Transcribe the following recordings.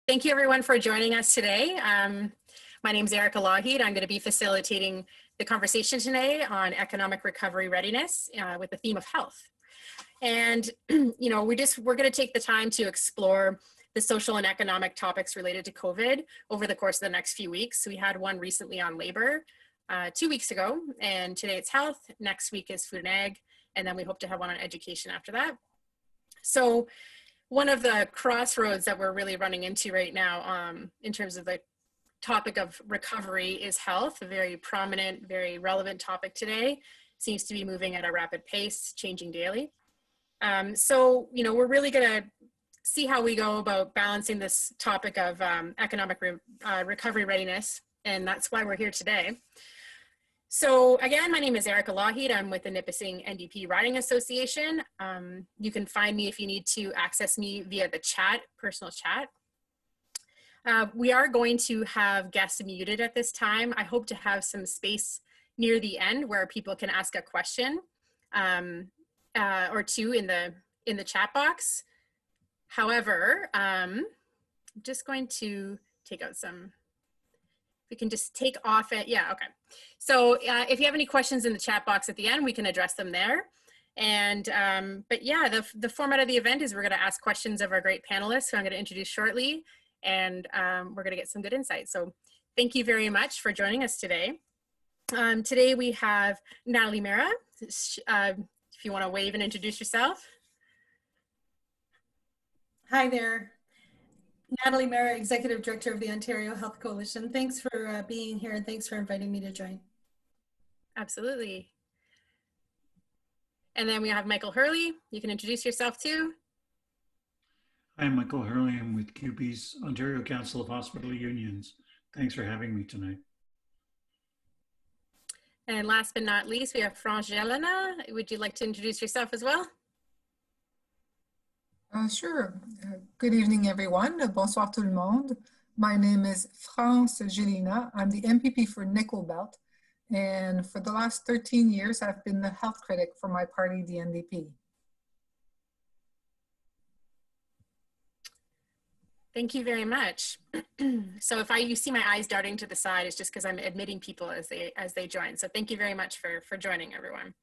Thank you everyone for joining us today. My name is Erika Lougheed. I'm going to be facilitating the conversation today on economic recovery readiness with the theme of health. And we're going to take the time to explore the social and economic topics related to COVID over the course of the next few weeks. So we had one recently on labor 2 weeks ago, and today it's health. Next week is food and ag, and then we hope to have one on education after that. So one of the crossroads that we're really running into right now in terms of the topic of recovery is health, a very prominent, very relevant topic today. Seems to be moving at a rapid pace, changing daily. We're really going to see how we go about balancing this topic of economic recovery readiness, and that's why we're here today. So again, my name is Erika Lougheed. I'm with the Nipissing NDP Riding Association. You can find me if you need to access me via the chat, personal chat. We are going to have guests muted at this time. I hope to have some space near the end where people can ask a question or two in the chat box. However, I'm just going to take out some. We can just take off it. Yeah, okay. So if you have any questions in the chat box at the end, we can address them there. And, but yeah, the format of the event is we're gonna ask questions of our great panelists who I'm gonna introduce shortly, and we're gonna get some good insight. So thank you very much for joining us today. Today we have Natalie Mehra. If you wanna wave and introduce yourself. Hi there. Natalie Mehra, Executive Director of the Ontario Health Coalition. Thanks for being here, and thanks for inviting me to join. Absolutely. And then we have Michael Hurley. You can introduce yourself too. I'm Michael Hurley. I'm with CUPE's Ontario Council of Hospital Unions. Thanks for having me tonight. And last but not least, we have Gélinas. Would you like to introduce yourself as well? Sure. Good evening, everyone. Bonsoir tout le monde. My name is Gélinas. I'm the MPP for Nickel Belt. And for the last 13 years, I've been the health critic for my party, the NDP. Thank you very much. So if you see my eyes darting to the side, it's just because I'm admitting people as they join. So thank you very much for joining, everyone.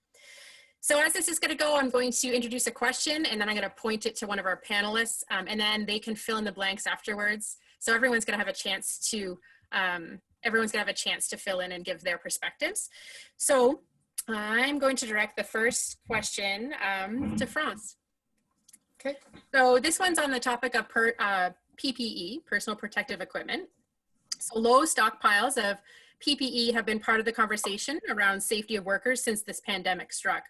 So as this is going to go, I'm going to introduce a question, and then I'm going to point it to one of our panelists, and then they can fill in the blanks afterwards. So everyone's going to have a chance to fill in and give their perspectives. So I'm going to direct the first question to France. Okay. So this one's on the topic of PPE, personal protective equipment. So low stockpiles of PPE have been part of the conversation around safety of workers since this pandemic struck.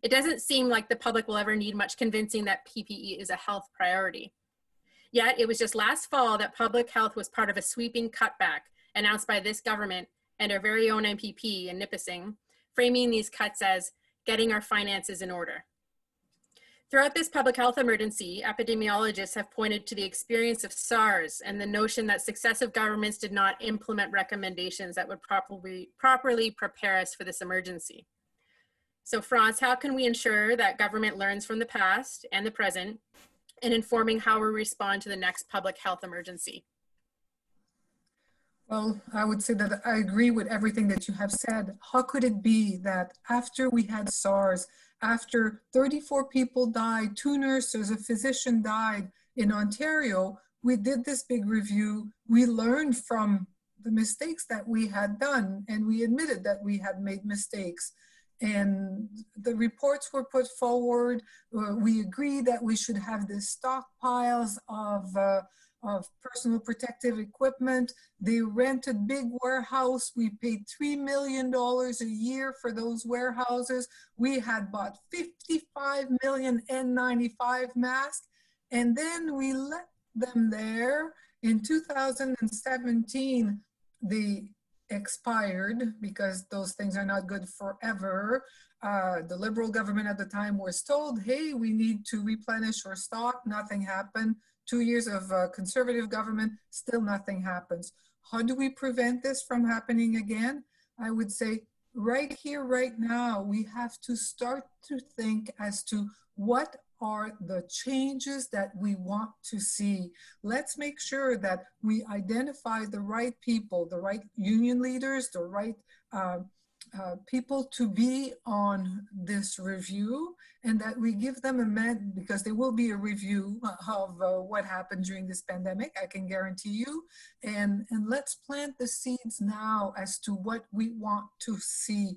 It doesn't seem like the public will ever need much convincing that PPE is a health priority. Yet it was just last fall that public health was part of a sweeping cutback announced by this government and our very own MPP in Nipissing, framing these cuts as getting our finances in order. Throughout this public health emergency, epidemiologists have pointed to the experience of SARS and the notion that successive governments did not implement recommendations that would properly prepare us for this emergency. So France, how can we ensure that government learns from the past and the present in informing how we respond to the next public health emergency? Well, I would say that I agree with everything that you have said. How could it be that after we had SARS, after 34 people died, 2 nurses, a physician died in Ontario, we did this big review. We learned from the mistakes that we had done, and we admitted that we had made mistakes. And the reports were put forward. We agreed that we should have these stockpiles of personal protective equipment. They rented big warehouse. We paid $3 million a year for those warehouses. We had bought 55 million N95 masks, and then we let them there. In 2017, they expired because those things are not good forever. The Liberal government at the time was told, hey, we need to replenish our stock. Nothing happened. 2 years of Conservative government, still nothing happens. How do we prevent this from happening again? I would say right here, right now, we have to start to think as to what are the changes that we want to see. Let's make sure that we identify the right people, the right union leaders, the right people to be on this review, and that we give them because there will be a review of what happened during this pandemic, I can guarantee you. And let's plant the seeds now as to what we want to see,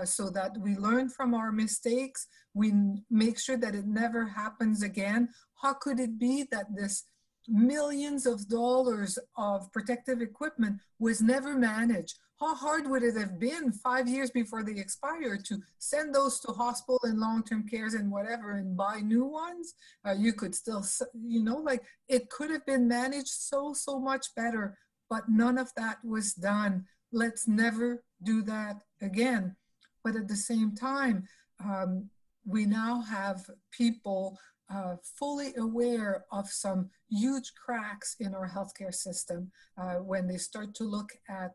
so that we learn from our mistakes. We make sure that it never happens again. How could it be that this millions of dollars of protective equipment was never managed? How hard would it have been 5 years before they expire to send those to hospital and long-term cares and whatever and buy new ones? You could still, like it could have been managed so much better, but none of that was done. Let's never do that again. But at the same time, we now have people fully aware of some huge cracks in our healthcare system when they start to look at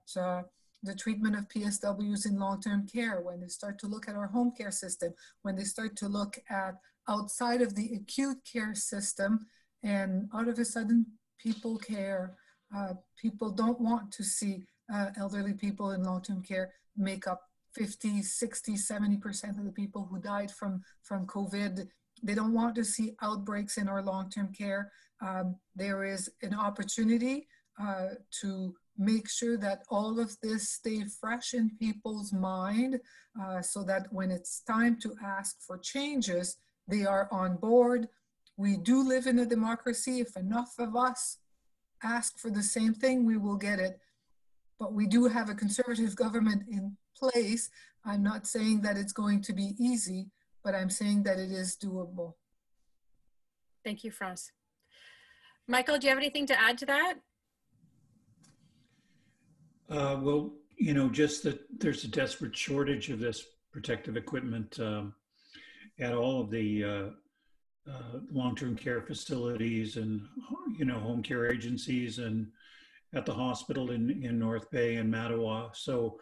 the treatment of PSWs in long-term care, when they start to look at our home care system, when they start to look at outside of the acute care system, and out of a sudden people care. People don't want to see elderly people in long-term care make up 50, 60, 70% of the people who died from COVID. They don't want to see outbreaks in our long-term care. There is an opportunity to make sure that all of this stay fresh in people's mind, so that when it's time to ask for changes, they are on board. We do live in a democracy. If enough of us ask for the same thing, we will get it. But we do have a conservative government in place. I'm not saying that it's going to be easy, but I'm saying that it is doable. Thank you, France. Michael, do you have anything to add to that? Well, just that there's a desperate shortage of this protective equipment at all of the long-term care facilities and, home care agencies and at the hospital in North Bay and Mattawa. So,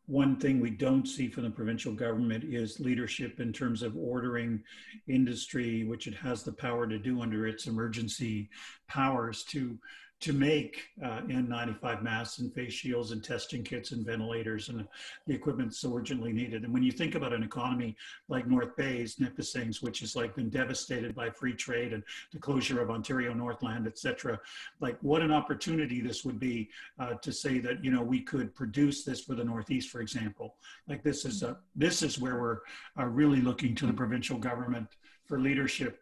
one thing we don't see from the provincial government is leadership in terms of ordering industry, which it has the power to do under its emergency powers, to make N95 masks and face shields and testing kits and ventilators and the equipment so urgently needed. And when you think about an economy like North Bay's, Nipissing's, which has been devastated by free trade and the closure of Ontario Northland, et cetera, what an opportunity this would be to say that, we could produce this for the Northeast, for example. This is where we're really looking to the provincial government for leadership.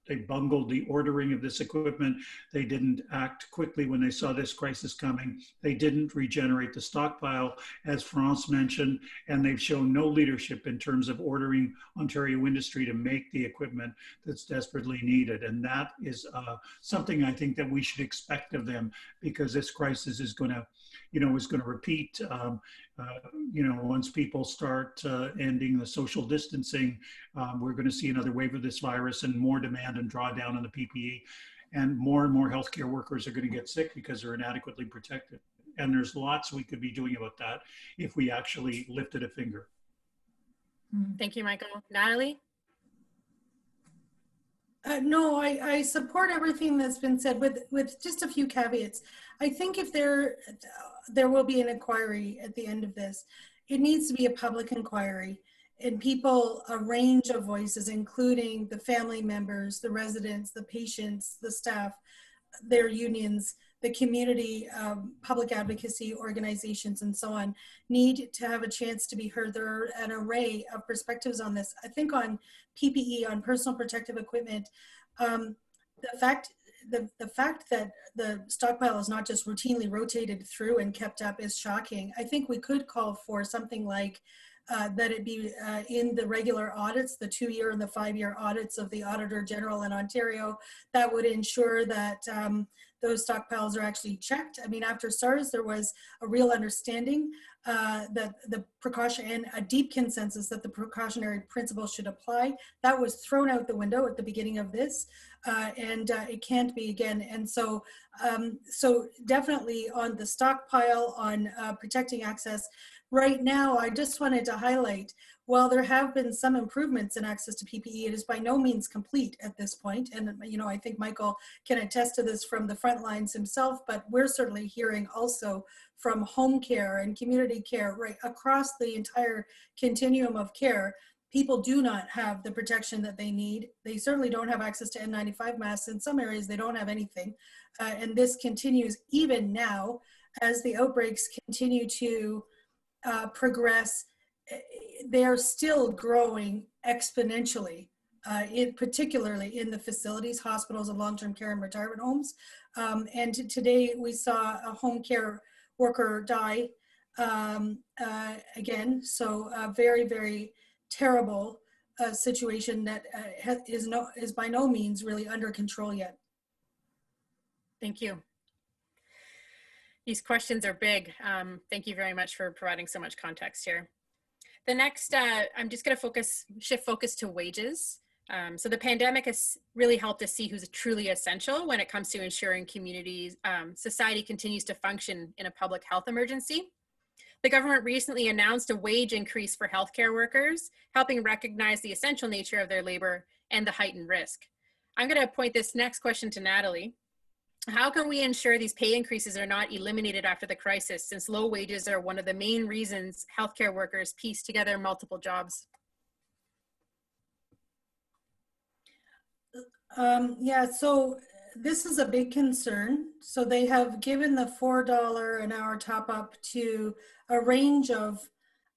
They bungled the ordering of this equipment. They didn't act quickly when they saw this crisis coming. They didn't regenerate the stockpile, as France mentioned, and they've shown no leadership in terms of ordering Ontario industry to make the equipment that's desperately needed. And that is something I think that we should expect of them, because this crisis is going to repeat. Once people start ending the social distancing, we're going to see another wave of this virus and more demand and drawdown on the PPE. And more healthcare workers are going to get sick because they're inadequately protected. And there's lots we could be doing about that if we actually lifted a finger. Thank you, Michael. Natalie? No, I support everything that's been said with just a few caveats. I think if there will be an inquiry at the end of this, it needs to be a public inquiry, and a range of voices, including the family members, the residents, the patients, the staff, their unions, the community, public advocacy organizations, and so on, need to have a chance to be heard. There are an array of perspectives on this. I think on PPE, on personal protective equipment, the fact that the stockpile is not just routinely rotated through and kept up is shocking. I think we could call for something like that it be in the regular audits, the 2-year and the 5-year audits of the Auditor General in Ontario, that would ensure that those stockpiles are actually checked. I mean, after SARS, there was a real understanding that the precaution and a deep consensus that the precautionary principles should apply. That was thrown out the window at the beginning of this, and it can't be again. And so, so definitely on the stockpile, on protecting access. Right now, I just wanted to highlight, while there have been some improvements in access to PPE, it is by no means complete at this point. And, you know, I think Michael can attest to this from the front lines himself, but we're certainly hearing also from home care and community care right across the entire continuum of care. People do not have the protection that they need. They certainly don't have access to N95 masks. In some areas, they don't have anything. And this continues even now as the outbreaks continue to progress. They are still growing exponentially, particularly in the facilities, hospitals, and long-term care and retirement homes. And today we saw a home care worker die again. So a very, very terrible situation that is by no means really under control yet. Thank you. These questions are big. Thank you very much for providing so much context here. The next, I'm just going to shift focus to wages. So the pandemic has really helped us see who's truly essential when it comes to ensuring communities, society continues to function in a public health emergency. The government recently announced a wage increase for healthcare workers, helping recognize the essential nature of their labor and the heightened risk. I'm going to point this next question to Natalie. How can we ensure these pay increases are not eliminated after the crisis, since low wages are one of the main reasons healthcare workers piece together multiple jobs? Yeah, so this is a big concern. So they have given the $4 an hour top up to a range of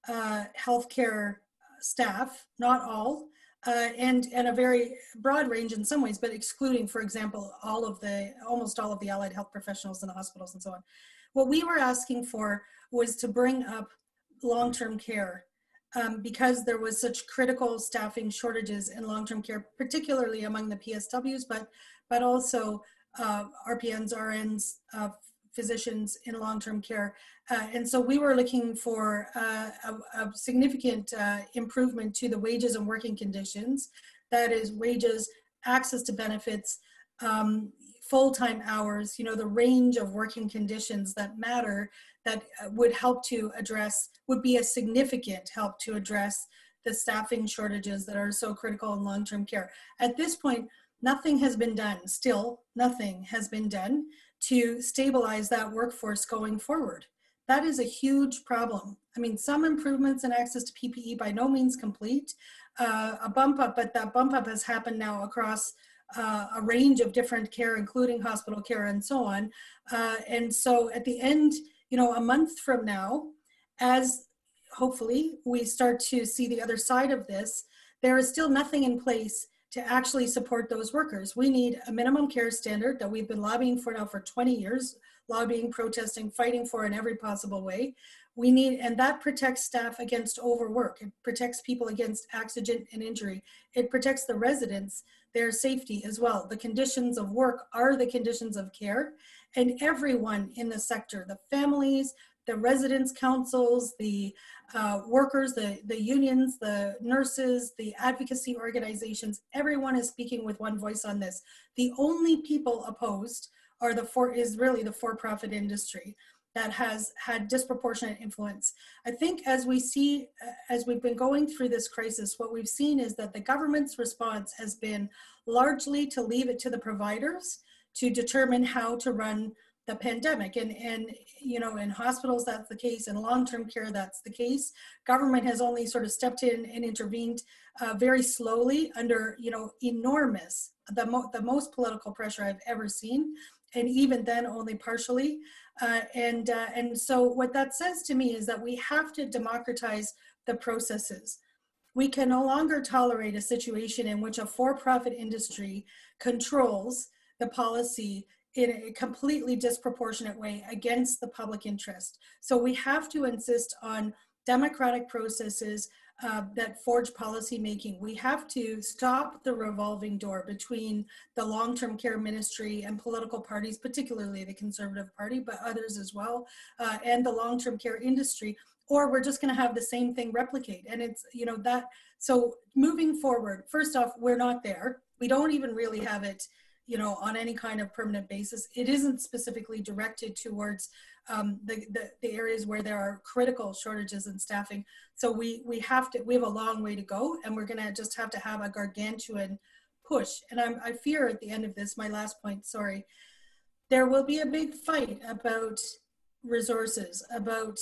healthcare staff, not all, and a very broad range in some ways, but excluding, for example, almost all of the allied health professionals in the hospitals and so on. What we were asking for was to bring up long-term care because there was such critical staffing shortages in long-term care, particularly among the PSWs, but also RPNs, RNs, physicians in long-term care. And so we were looking for a significant improvement to the wages and working conditions. That is wages, access to benefits, full-time hours, you know, the range of working conditions that matter that would help to address, would be a significant help to address the staffing shortages that are so critical in long-term care. At this point, nothing has been done, still nothing has been done to stabilize that workforce going forward. That is a huge problem. I mean, some improvements in access to PPE, by no means complete, a bump up, but that bump up has happened now across a range of different care, including hospital care and so on. And so at the end, you know, a month from now, as hopefully we start to see the other side of this, there is still nothing in place to actually support those workers. We need a minimum care standard that we've been lobbying for now for 20 years, lobbying, protesting, fighting for in every possible way. We need, and that protects staff against overwork. It protects people against accident and injury. It protects the residents, their safety as well. The conditions of work are the conditions of care, and everyone in the sector, the families, the residents' councils, the workers, the unions, the nurses, the advocacy organizations, everyone is speaking with one voice on this. The only people opposed is really the for-profit industry that has had disproportionate influence. I think as we've been going through this crisis, what we've seen is that the government's response has been largely to leave it to the providers to determine how to run the pandemic. And you know, in hospitals, that's the case. In long-term care, that's the case. Government has only sort of stepped in and intervened very slowly under, you know, enormous, the most political pressure I've ever seen. And even then only partially. And so what that says to me is that we have to democratize the processes. We can no longer tolerate a situation in which a for-profit industry controls the policy in a completely disproportionate way against the public interest. So we have to insist on democratic processes that forge policy making. We have to stop the revolving door between the long-term care ministry and political parties, particularly the Conservative Party, but others as well, and the long-term care industry, or we're just gonna have the same thing replicate. And it's, you know, that, so moving forward, first off, we're not there. We don't even really have it, you know, on any kind of permanent basis. It isn't specifically directed towards the areas where there are critical shortages in staffing. So we have a long way to go, and we're gonna just have to have a gargantuan push. And I fear at the end of this, my last point, sorry, there will be a big fight about resources, about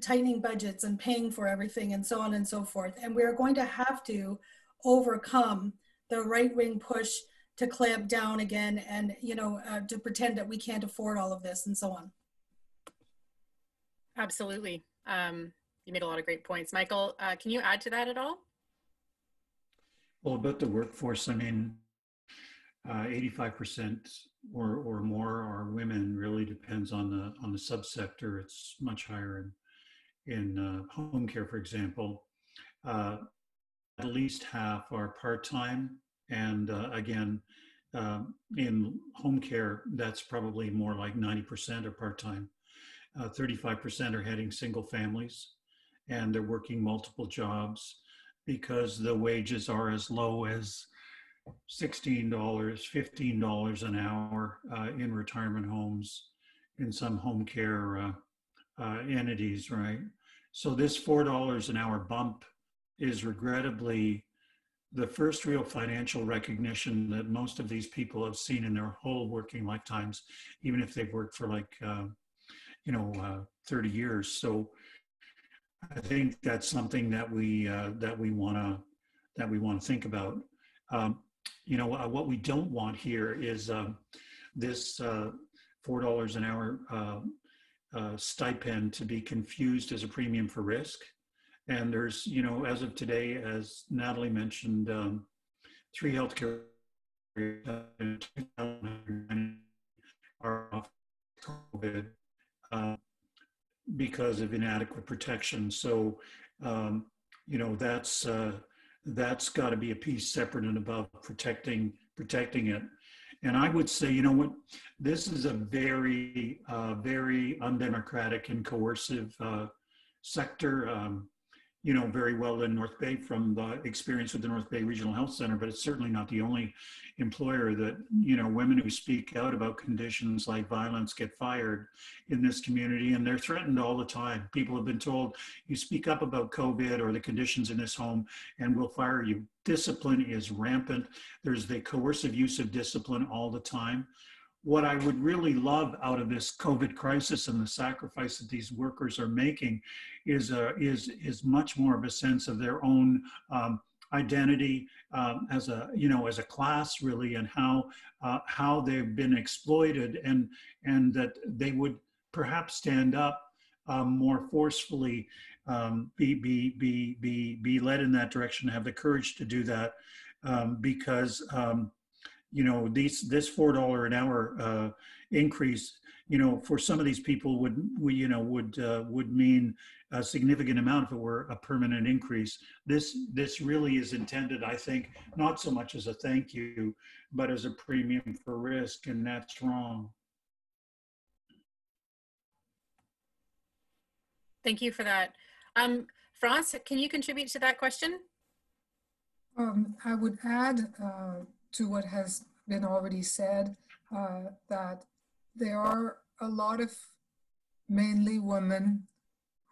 tightening budgets and paying for everything and so on and so forth. And we're going to have to overcome the right-wing push to clamp down again and, you know, to pretend that we can't afford all of this and so on. Absolutely. You made a lot of great points. Michael, can you add to that at all? Well, about the workforce, I mean, 85% or more are women. Really depends on the subsector. It's much higher in home care, for example. At least half are part-time, and again, in home care, that's probably more like 90% are part-time. 35% are heading single families, and they're working multiple jobs because the wages are as low as $16, $15 an hour in retirement homes, in some home care entities, right? So this $4 an hour bump is regrettably the first real financial recognition that most of these people have seen in their whole working lifetimes, even if they've worked for like, 30 years. So I think that's something that we want to think about. What we don't want here is this $4 an hour stipend to be confused as a premium for risk. And there's, as of today, as Natalie mentioned, 3 healthcare are off COVID because of inadequate protection. So, that's got to be a piece separate and above protecting it. And I would say, you know what, this is a very, very undemocratic and coercive sector. Very well in North Bay from the experience with the North Bay Regional Health Center, but it's certainly not the only employer that, women who speak out about conditions like violence get fired in this community, and they're threatened all the time. People have been told, you speak up about COVID or the conditions in this home and we'll fire you. Discipline is rampant. There's the coercive use of discipline all the time. What I would really love out of this COVID crisis and the sacrifice that these workers are making is much more of a sense of their own identity as a class, really, and how they've been exploited, and that they would perhaps stand up more forcefully, be led in that direction, have the courage to do that, because. This $4 an hour increase, for some of these people would mean a significant amount if it were a permanent increase. This really is intended, I think, not so much as a thank you, but as a premium for risk, and that's wrong. Thank you for that. France, can you contribute to that question? I would add to what has been already said, that there are a lot of mainly women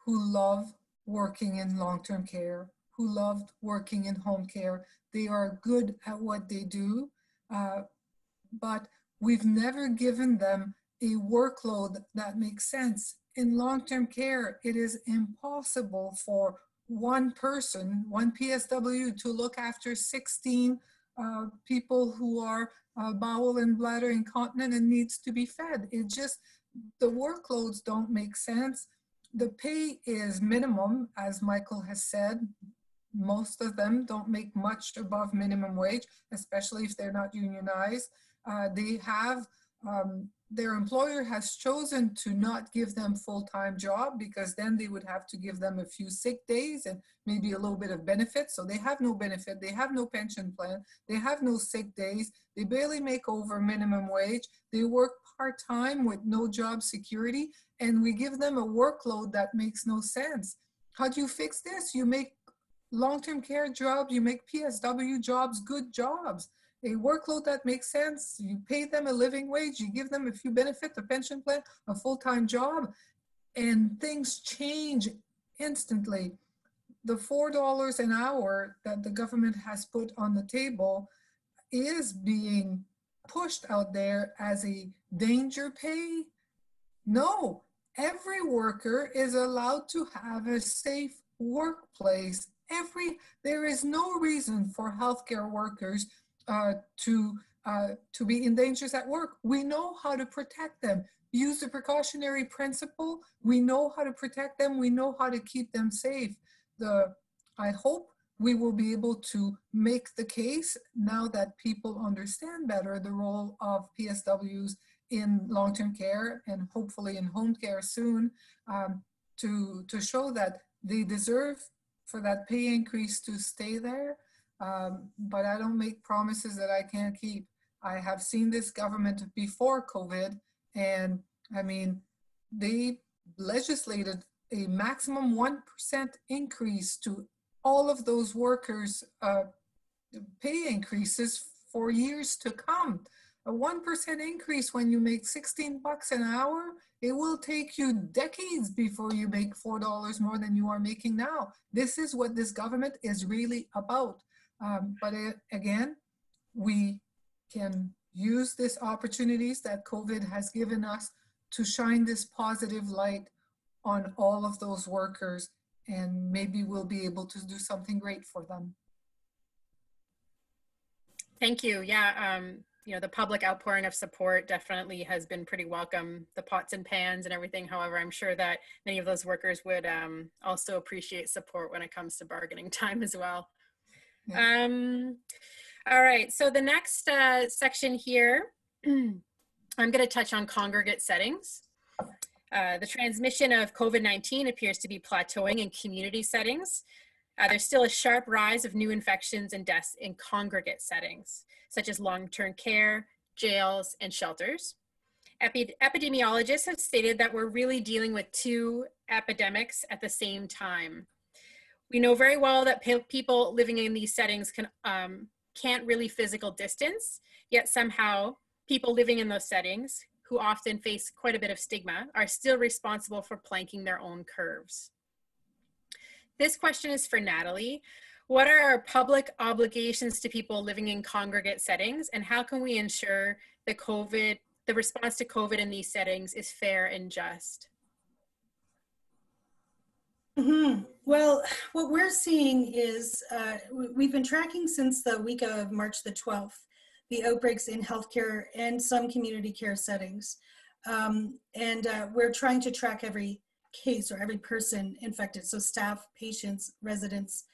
who love working in long-term care, who loved working in home care. They are good at what they do, but we've never given them a workload that makes sense. In long-term care, it is impossible for one person, one PSW, to look after 16 people who are bowel and bladder incontinent and needs to be fed. It just, the workloads don't make sense. The pay is minimum, as Michael has said. Most of them don't make much above minimum wage, especially if they're not unionized. They have, their employer has chosen to not give them full-time job, because then they would have to give them a few sick days and maybe a little bit of benefit. So they have no benefit, they have no pension plan, they have no sick days, they barely make over minimum wage, they work part-time with no job security, and we give them a workload that makes no sense. How do you fix this? You make long-term care jobs, you make PSW jobs good jobs. a workload that makes sense. You pay them a living wage, you give them a few benefits, a pension plan, a full-time job, and things change instantly. The $4 an hour that the government has put on the table is being pushed out there as a danger pay. No, every worker is allowed to have a safe workplace. There is no reason for healthcare workers to be in dangers at work. We know how to protect them. Use the precautionary principle. We know how to protect them. We know how to keep them safe. I hope we will be able to make the case now that people understand better the role of PSWs in long-term care and hopefully in home care soon, to show that they deserve for that pay increase to stay there. But I don't make promises that I can't keep. I have seen this government before COVID, and I mean, they legislated a maximum 1% increase to all of those workers' pay increases for years to come. A 1% increase when you make 16 bucks an hour, it will take you decades before you make $4 more than you are making now. This is what this government is really about. But again, we can use these opportunities that COVID has given us to shine this positive light on all of those workers, and maybe we'll be able to do something great for them. Thank you. Yeah, you know, the public outpouring of support definitely has been pretty welcome, the pots and pans and everything. However, I'm sure that many of those workers would also appreciate support when it comes to bargaining time as well. Yeah. All right, so the next section here, I'm going to touch on congregate settings. The transmission of COVID-19 appears to be plateauing in community settings. There's still a sharp rise of new infections and deaths in congregate settings, such as long-term care, jails, and shelters. Epidemiologists have stated that we're really dealing with two epidemics at the same time. We know very well that people living in these settings can't really physical distance, yet somehow people living in those settings, who often face quite a bit of stigma, are still responsible for planking their own curves. This question is for Natalie. What are our public obligations to people living in congregate settings, and how can we ensure the response to COVID in these settings is fair and just? Mm-hmm. Well, what we're seeing is we've been tracking since the week of March the 12th, the outbreaks in healthcare and some community care settings. We're trying to track every case or every person infected. So staff, patients, residents,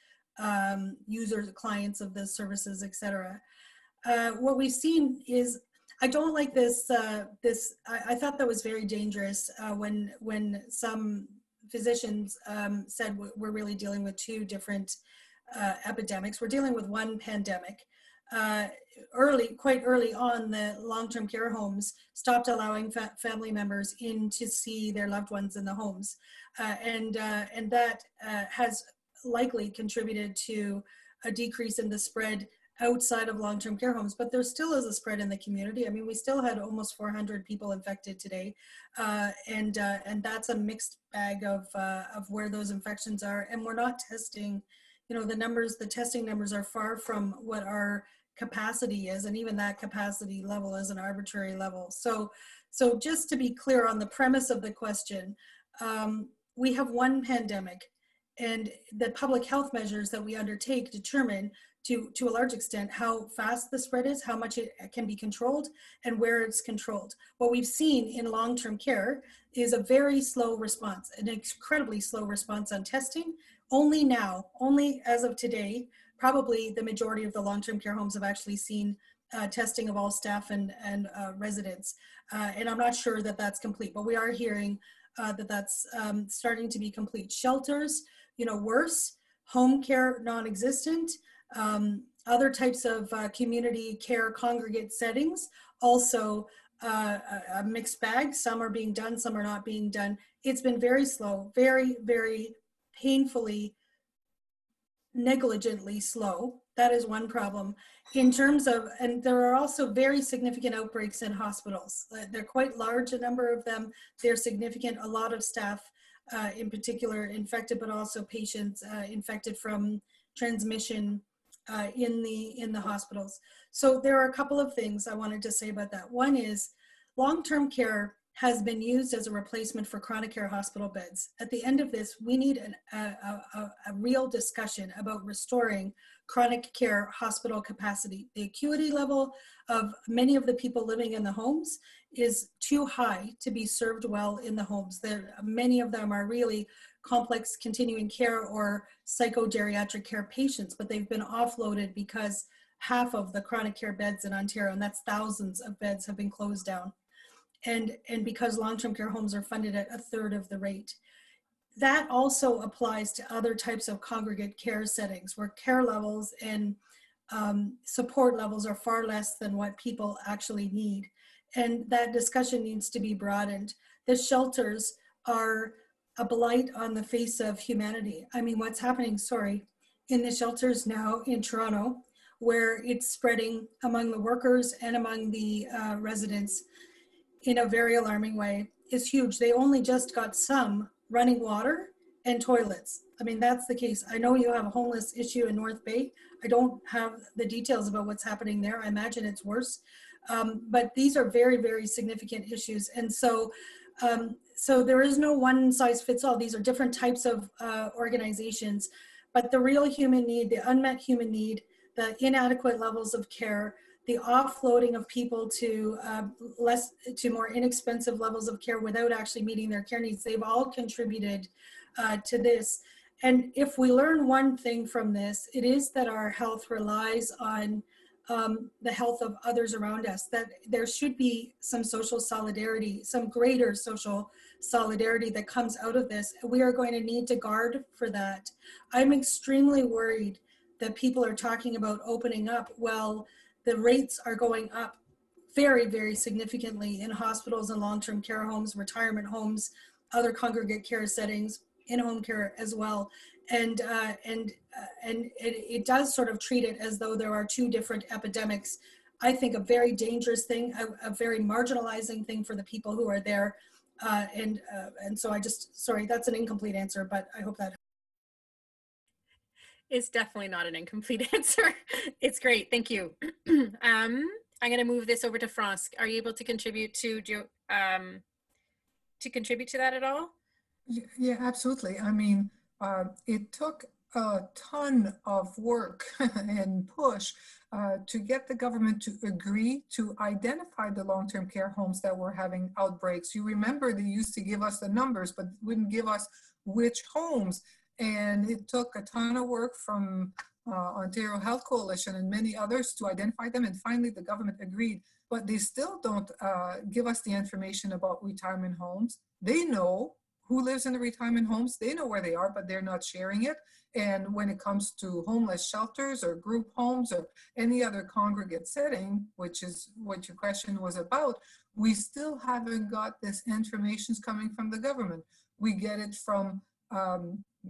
users, clients of the services, etc. What we've seen is, I don't like this, I thought that was very dangerous when some physicians said we're really dealing with two different epidemics. We're dealing with one pandemic. Quite early on, the long-term care homes stopped allowing family members in to see their loved ones in the homes. And that has likely contributed to a decrease in the spread outside of long-term care homes, but there still is a spread in the community. I mean, we still had almost 400 people infected today, and that's a mixed bag of where those infections are. And we're not testing, you know, the testing numbers are far from what our capacity is, and even that capacity level is an arbitrary level. So just to be clear on the premise of the question, we have one pandemic, and the public health measures that we undertake determine to a large extent how fast the spread is, how much it can be controlled, and where it's controlled. What we've seen in long-term care is a very slow response, an incredibly slow response on testing. Only now, only as of today, probably the majority of the long-term care homes have actually seen testing of all staff and residents. And I'm not sure that that's complete, but we are hearing that that's starting to be complete. Shelters, you know, worse. Home care, non-existent. Other types of community care congregate settings, also a mixed bag. Some are being done, some are not being done. It's been very slow, very, very painfully, negligently slow. That is one problem. In terms of, and there are also very significant outbreaks in hospitals. They're quite large, a number of them. They're significant, a lot of staff in particular infected, but also patients infected from transmission in the hospitals. So there are a couple of things I wanted to say about that. One is long-term care has been used as a replacement for chronic care hospital beds. At the end of this, we need a real discussion about restoring chronic care hospital capacity. The acuity level of many of the people living in the homes is too high to be served well in the homes. Many of them are really complex continuing care or psychogeriatric care patients, but they've been offloaded because half of the chronic care beds in Ontario, and that's thousands of beds, have been closed down. And because long-term care homes are funded at 1/3 of the rate. That also applies to other types of congregate care settings where care levels and support levels are far less than what people actually need. And that discussion needs to be broadened. The shelters are a blight on the face of humanity. I mean, what's happening, in the shelters now in Toronto, where it's spreading among the workers and among the residents in a very alarming way, is huge. They only just got some running water and toilets. I mean, that's the case. I know you have a homeless issue in North Bay. I don't have the details about what's happening there. I imagine it's worse. But these are very, very significant issues. And so, so there is no one size fits all. These are different types of organizations, but the real human need, the unmet human need, the inadequate levels of care, the offloading of people to more inexpensive levels of care without actually meeting their care needs, they've all contributed to this. And if we learn one thing from this, it is that our health relies on the health of others around us, that there should be some social solidarity, some greater social solidarity that comes out of this. We are going to need to guard for that. I'm extremely worried that people are talking about opening up. Well, the rates are going up very, very significantly in hospitals and long-term care homes, retirement homes, other congregate care settings, in-home care as well. And it does sort of treat it as though there are two different epidemics. I think a very dangerous thing, a very marginalizing thing for the people who are there. And so that's an incomplete answer, but I hope that. It's definitely not an incomplete answer. It's great, thank you. I'm going to move this over to France. Are you able to contribute to that at all? Yeah, absolutely. I mean, it took a ton of work and push to get the government to agree to identify the long-term care homes that were having outbreaks. You remember they used to give us the numbers, but wouldn't give us which homes. And it took a ton of work from Ontario Health Coalition and many others to identify them. And finally, the government agreed, but they still don't give us the information about retirement homes. They know who lives in the retirement homes. They know where they are, but they're not sharing it. And when it comes to homeless shelters or group homes or any other congregate setting, which is what your question was about, we still haven't got this information coming from the government. We get it from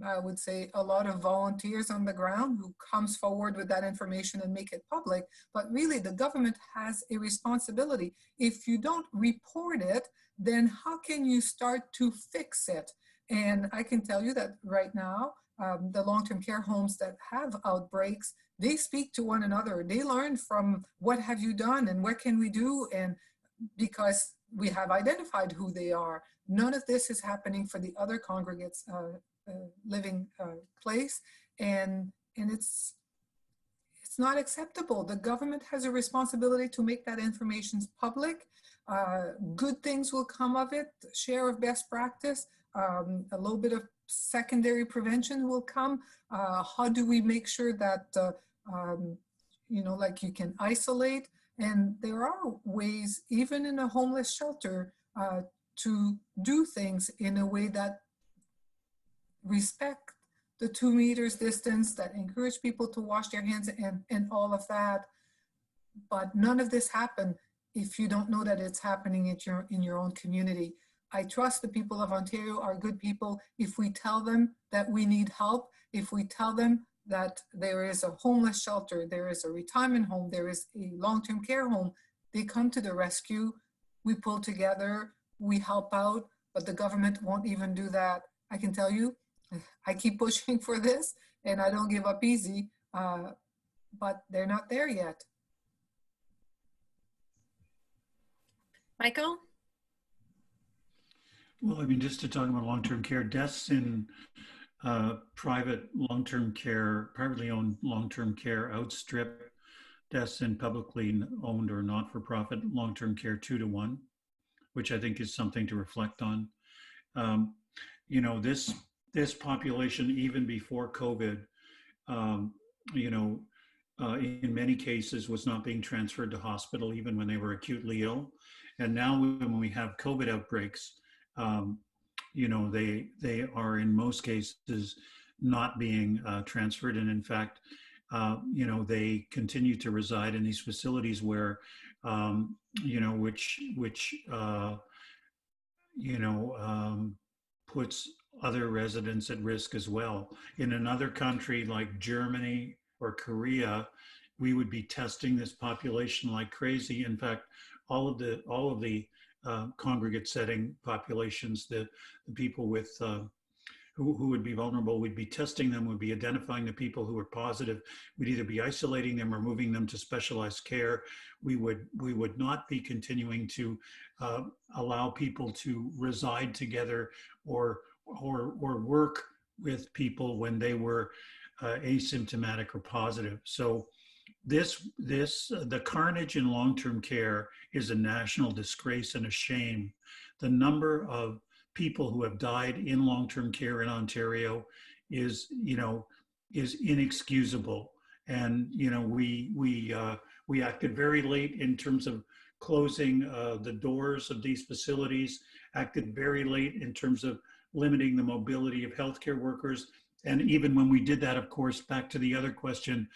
I would say a lot of volunteers on the ground who comes forward with that information and make it public, but really the government has a responsibility. If you don't report it, then how can you start to fix it? And I can tell you that right now, the long-term care homes that have outbreaks, they speak to one another. They learn from what have you done and what can we do, and because we have identified who they are. None of this is happening for the other congregates living place, and it's not acceptable. The government has a responsibility to make that information public. Good things will come of it, share of best practice, a little bit of secondary prevention will come. How do we make sure that, like you can isolate? And there are ways, even in a homeless shelter, to do things in a way that respect the 2 meters distance, that encourage people to wash their hands and all of that. But none of this happened if you don't know that it's happening in your own community. I trust the people of Ontario are good people. If we tell them that we need help, if we tell them that there is a homeless shelter, there is a retirement home, there is a long-term care home, they come to the rescue, we pull together, we help out, but the government won't even do that. I can tell you, I keep pushing for this and I don't give up easy, but they're not there yet. Michael? Well, I mean, just to talk about long-term care, deaths in private long-term care, privately owned long-term care outstrip deaths in publicly owned or not-for-profit long-term care 2-to-1, which I think is something to reflect on. You know, this population, even before COVID, you know, in many cases was not being transferred to hospital even when they were acutely ill. And now when we have COVID outbreaks, you know, they are in most cases not being transferred. And in fact, you know, they continue to reside in these facilities where, you know, which you know, puts other residents at risk as well. In another country like Germany or Korea, we would be testing this population like crazy. In fact, all of the congregate setting populations, the people with who would be vulnerable, we'd be testing them, would be identifying the people who were positive. We'd either be isolating them or moving them to specialized care. We would not be continuing to allow people to reside together or work with people when they were asymptomatic or positive. So the carnage in long-term care is a national disgrace and a shame. The number of people who have died in long-term care in Ontario is, you know, is inexcusable. And, you know, we acted very late in terms of closing the doors of these facilities, acted very late in terms of limiting the mobility of healthcare workers. And even when we did that, of course, back to the other question,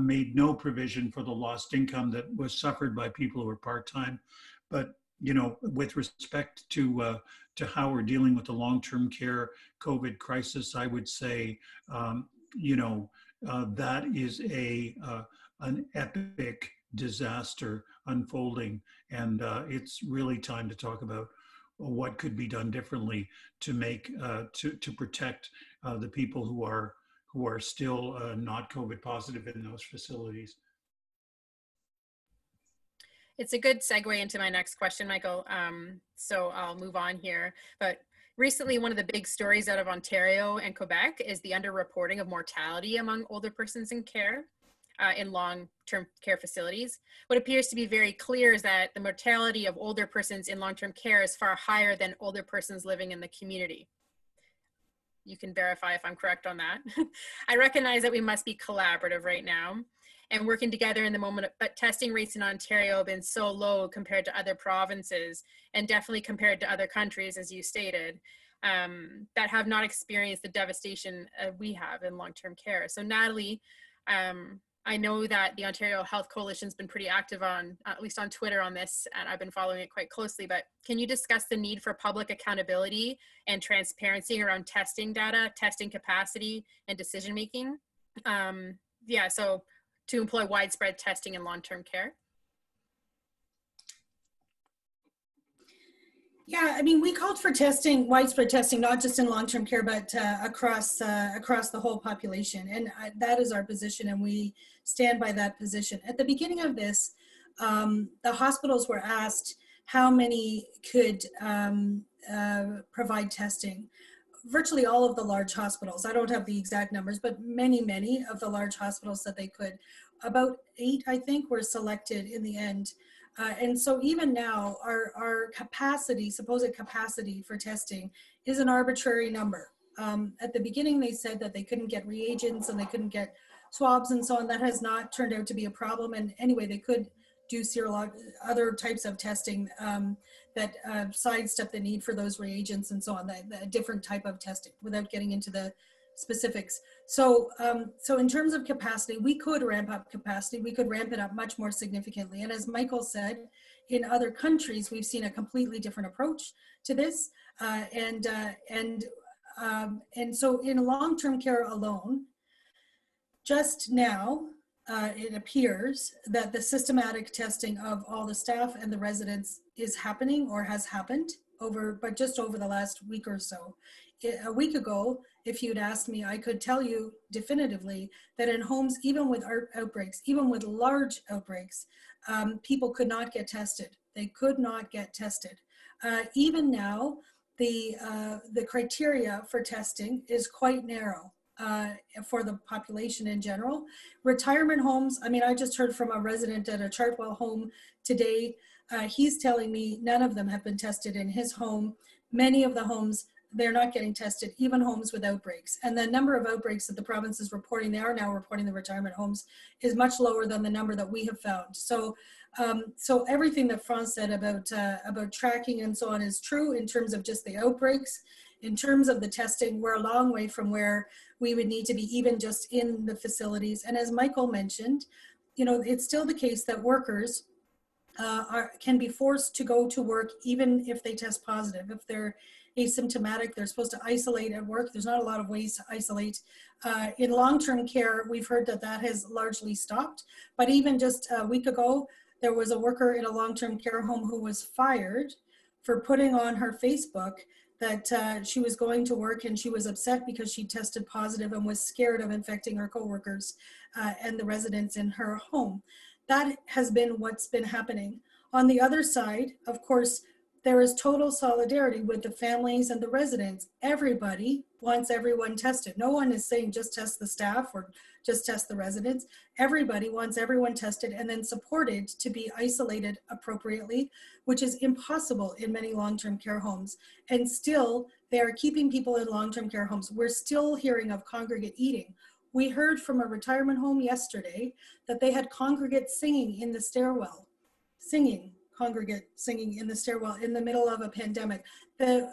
made no provision for the lost income that was suffered by people who were part-time. But, you know, with respect to how we're dealing with the long-term care COVID crisis, I would say, you know, that is an epic disaster unfolding. And it's really time to talk about what could be done differently to make, to protect the people who are still not COVID positive in those facilities. It's a good segue into my next question, Michael. So I'll move on here. But recently, one of the big stories out of Ontario and Quebec is the underreporting of mortality among older persons in care in long-term care facilities. What appears to be very clear is that the mortality of older persons in long-term care is far higher than older persons living in the community. You can verify if I'm correct on that. I recognize that we must be collaborative right now and working together in the moment, but testing rates in Ontario have been so low compared to other provinces and definitely compared to other countries, as you stated, that have not experienced the devastation we have in long-term care. So Natalie, I know that the Ontario Health Coalition has been pretty active on, at least on Twitter on this, and I've been following it quite closely, but can you discuss the need for public accountability and transparency around testing data, testing capacity, and decision-making? Yeah, so to employ widespread testing in long-term care? Yeah, I mean, we called for testing, widespread testing, not just in long-term care, but across the whole population. And that is our position, and we stand by that position. At the beginning of this, the hospitals were asked how many could provide testing. Virtually all of the large hospitals, I don't have the exact numbers, but many of the large hospitals that they could. About 8, I think, were selected in the end. And so even now, our capacity, supposed capacity for testing is an arbitrary number. At the beginning, they said that they couldn't get reagents and they couldn't get swabs and so on. That has not turned out to be a problem. And anyway, they could do other types of testing that sidestep the need for those reagents and so on, a different type of testing without getting into the specifics. So, so in terms of capacity, we could ramp up capacity. We could ramp it up much more significantly. And as Michael said, in other countries, we've seen a completely different approach to this. And so in long-term care alone, Just now, it appears that the systematic testing of all the staff and the residents is happening or has happened just over the last week or so. A week ago, if you'd asked me, I could tell you definitively that in homes, even with outbreaks, even with large outbreaks, people could not get tested. They could not get tested. Even now, the criteria for testing is quite narrow. For the population in general. Retirement homes, I mean, I just heard from a resident at a Chartwell home today. He's telling me none of them have been tested in his home. Many of the homes, they're not getting tested, even homes with outbreaks. And the number of outbreaks that the province is reporting, they are now reporting the retirement homes, is much lower than the number that we have found. So everything that Franz said about tracking and so on is true in terms of just the outbreaks. In terms of the testing, we're a long way from where we would need to be even just in the facilities. And as Michael mentioned, you know, it's still the case that workers can be forced to go to work even if they test positive. If they're asymptomatic, they're supposed to isolate at work. There's not a lot of ways to isolate. In long-term care, we've heard that that has largely stopped. But even just a week ago, there was a worker in a long-term care home who was fired for putting on her Facebook that she was going to work and she was upset because she tested positive and was scared of infecting her coworkers and the residents in her home. That has been what's been happening. On the other side, of course, there is total solidarity with the families and the residents. Everybody wants everyone tested. No one is saying just test the staff or just test the residents. Everybody wants everyone tested and then supported to be isolated appropriately, which is impossible in many long-term care homes. And still, they are keeping people in long-term care homes. We're still hearing of congregate eating. We heard from a retirement home yesterday that they had congregate singing in the stairwell, congregate singing in the stairwell in the middle of a pandemic. The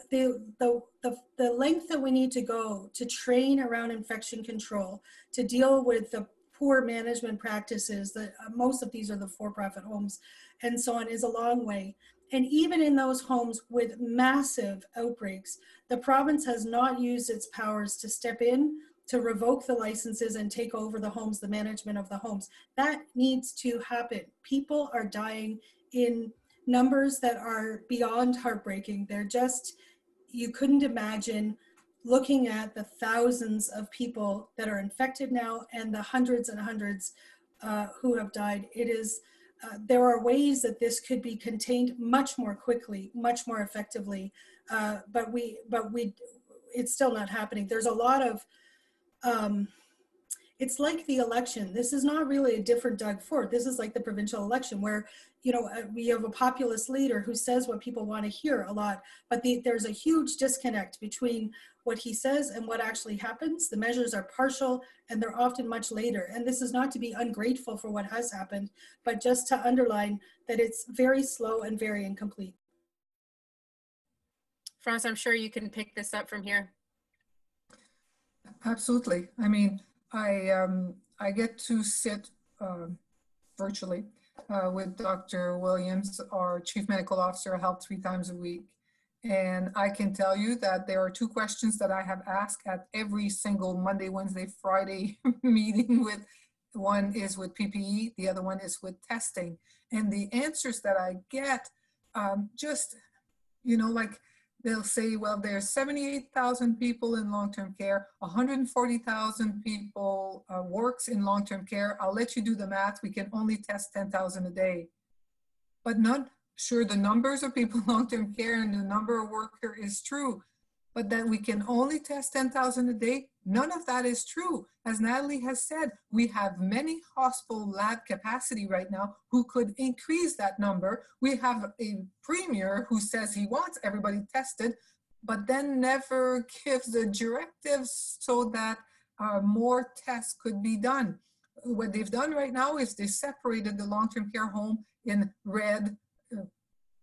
length that we need to go to train around infection control, to deal with the poor management practices, that most of these are the for-profit homes and so on, is a long way. And even in those homes with massive outbreaks, the province has not used its powers to step in to revoke the licenses and take over the homes, the management of the homes. That needs to happen. People are dying in numbers that are beyond heartbreaking. They're just, you couldn't imagine looking at the thousands of people that are infected now and the hundreds and hundreds who have died. It is, there are ways that this could be contained much more quickly, much more effectively, but it's still not happening. There's a lot of, it's like the election. This is not really a different Doug Ford. This is like the provincial election where, you know, we have a populist leader who says what people want to hear a lot, but there's a huge disconnect between what he says and what actually happens. The measures are partial and they're often much later. And this is not to be ungrateful for what has happened, but just to underline that it's very slow and very incomplete. Franz, I'm sure you can pick this up from here. Absolutely. I mean, I get to sit virtually with Dr. Williams, our Chief Medical Officer, help 3 times a week. And I can tell you that there are 2 questions that I have asked at every single Monday, Wednesday, Friday meeting with. One is with PPE, the other one is with testing. And the answers that I get just, you know, like, they'll say, well, there's 78,000 people in long-term care, 140,000 people works in long-term care. I'll let you do the math. We can only test 10,000 a day. But not sure the numbers of people in long-term care and the number of worker is true. But that we can only test 10,000 a day, none of that is true. As Natalie has said, we have many hospital lab capacity right now who could increase that number. We have a premier who says he wants everybody tested, but then never gives the directives so that more tests could be done. What they've done right now is they separated the long-term care home in red,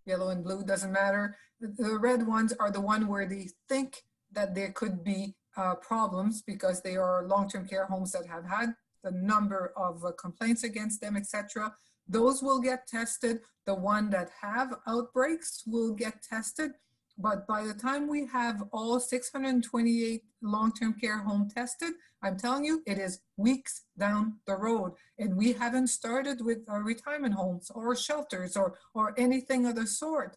yellow and blue, doesn't matter. The red ones are the one where they think that there could be problems because they are long-term care homes that have had the number of complaints against them, etc. Those will get tested. The one that have outbreaks will get tested. But by the time we have all 628 long-term care home tested, I'm telling you, it is weeks down the road. And we haven't started with our retirement homes or shelters or anything of the sort.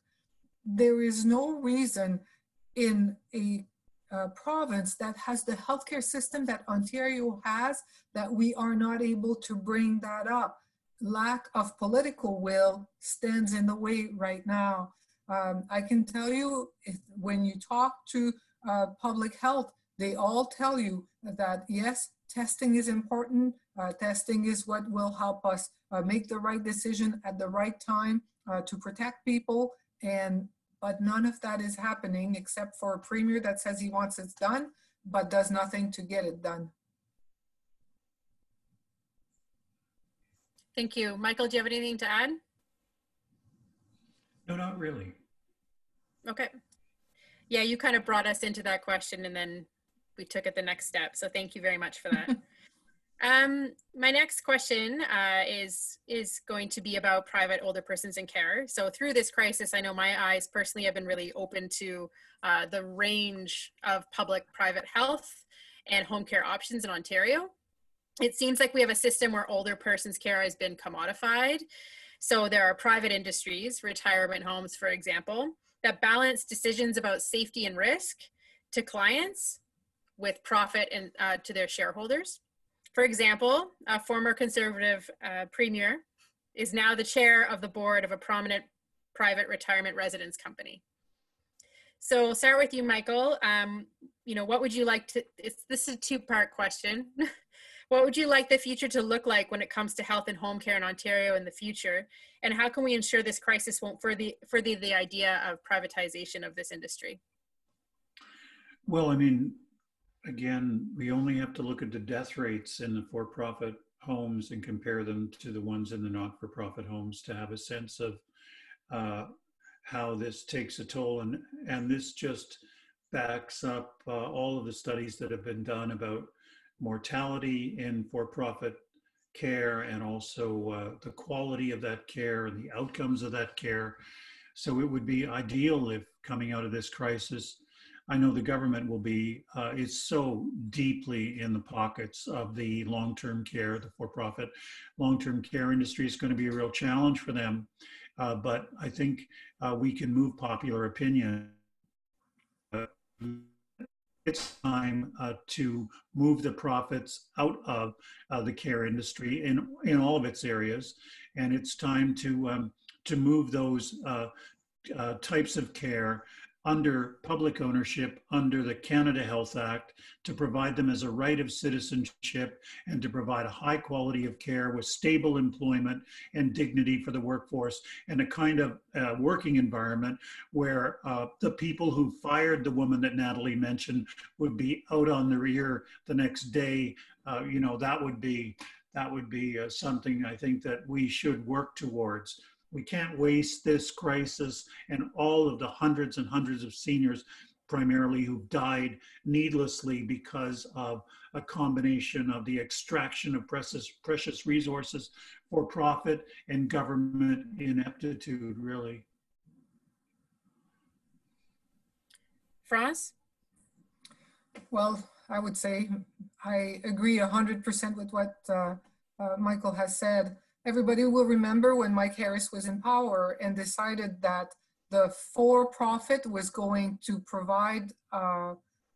There is no reason in a province that has the healthcare system that Ontario has that we are not able to bring that up. Lack of political will stands in the way right now. I can tell you, when you talk to public health, they all tell you that yes, testing is important. Testing is what will help us make the right decision at the right time to protect people. But none of that is happening except for a premier that says he wants it done, but does nothing to get it done. Thank you. Michael, do you have anything to add? No, not really. Okay. Yeah, you kind of brought us into that question and then we took it the next step. So thank you very much for that. My next question is going to be about private older persons in care. So through this crisis, I know my eyes personally have been really open to the range of public-private health and home care options in Ontario. It seems like we have a system where older persons care has been commodified. So there are private industries, retirement homes, for example, that balance decisions about safety and risk to clients with profit and to their shareholders. For example, a former Conservative premier is now the chair of the board of a prominent private retirement residence company. So I'll start with you, Michael. You know, what would you like to, this is a two-part question. What would you like the future to look like when it comes to health and home care in Ontario in the future? And how can we ensure this crisis won't further the idea of privatization of this industry? Well, I mean, again, we only have to look at the death rates in the for-profit homes and compare them to the ones in the not-for-profit homes to have a sense of how this takes a toll. And this just backs up all of the studies that have been done about mortality in for-profit care and also the quality of that care and the outcomes of that care. So it would be ideal if coming out of this crisis, I know the government will be, is so deeply in the pockets of the long-term care, the for-profit long-term care industry is going to be a real challenge for them. But I think we can move popular opinion. It's time to move the profits out of the care industry in all of its areas. And it's time to move those types of care under public ownership, under the Canada Health Act, to provide them as a right of citizenship and to provide a high quality of care with stable employment and dignity for the workforce and a kind of working environment where the people who fired the woman that Natalie mentioned would be out on the rear the next day. You know, that would be something I think that we should work towards. We can't waste this crisis and all of the hundreds and hundreds of seniors, primarily who died needlessly because of a combination of the extraction of precious resources for profit and government ineptitude, really. France? Well, I would say I agree 100% with what Michael has said. Everybody will remember when Mike Harris was in power and decided that the for-profit was going to provide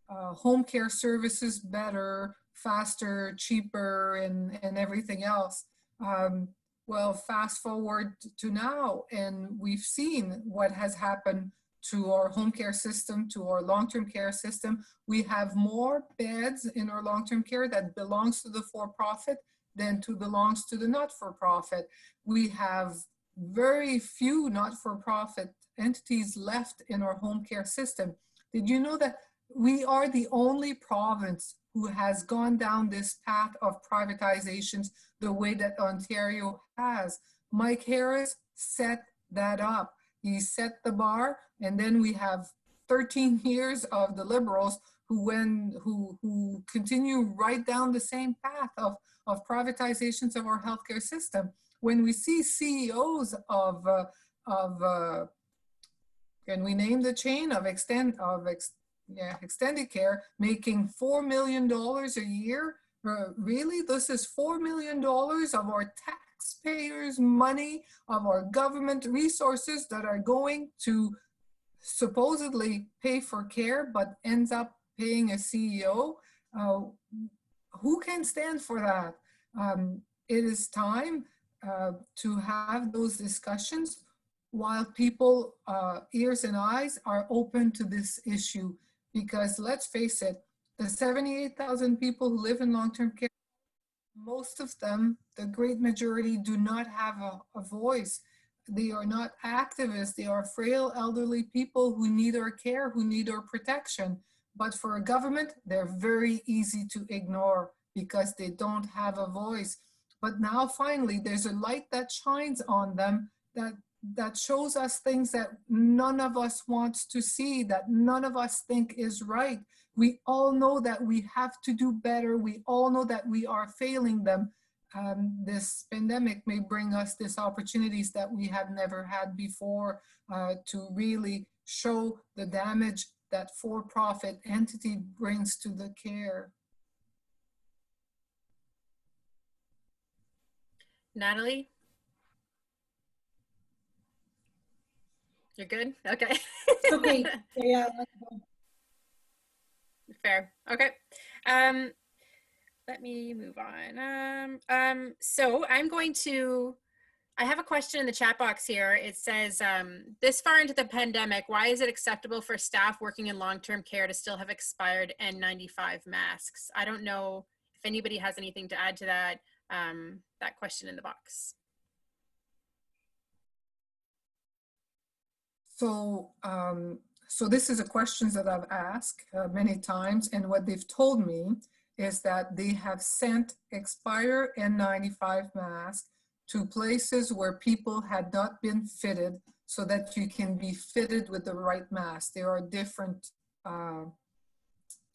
home care services better, faster, cheaper, and everything else. Well, fast forward to now, and we've seen what has happened to our home care system, to our long-term care system. We have more beds in our long-term care that belongs to the for-profit than belongs to the not-for-profit. We have very few not-for-profit entities left in our home care system. Did you know that we are the only province who has gone down this path of privatizations the way that Ontario has? Mike Harris set that up. He set the bar, and then we have 13 years of the Liberals who continue right down the same path of privatizations of our healthcare system. When we see CEOs of can we name the chain of extended care making $4 million a year? Really? This is $4 million of our taxpayers' money, of our government resources that are going to supposedly pay for care, but ends up paying a CEO. Who can stand for that? It is time to have those discussions while people, ears and eyes, are open to this issue. Because let's face it, the 78,000 people who live in long-term care, most of them, the great majority, do not have a voice. They are not activists. They are frail elderly people who need our care, who need our protection. But for a government, they're very easy to ignore because they don't have a voice. But now finally, there's a light that shines on them that shows us things that none of us wants to see, that none of us think is right. We all know that we have to do better. We all know that we are failing them. This pandemic may bring us these opportunities that we have never had before to really show the damage that for-profit entity brings to the care. Natalie? You're good? Okay. Okay, yeah. Fair. Okay. Let me move on. So I have a question in the chat box here. It says, this far into the pandemic, why is it acceptable for staff working in long-term care to still have expired N95 masks? I don't know if anybody has anything to add to that, that question in the box. So, so this is a question that I've asked many times, and what they've told me is that they have sent expired N95 masks to places where people had not been fitted so that you can be fitted with the right mask. There are different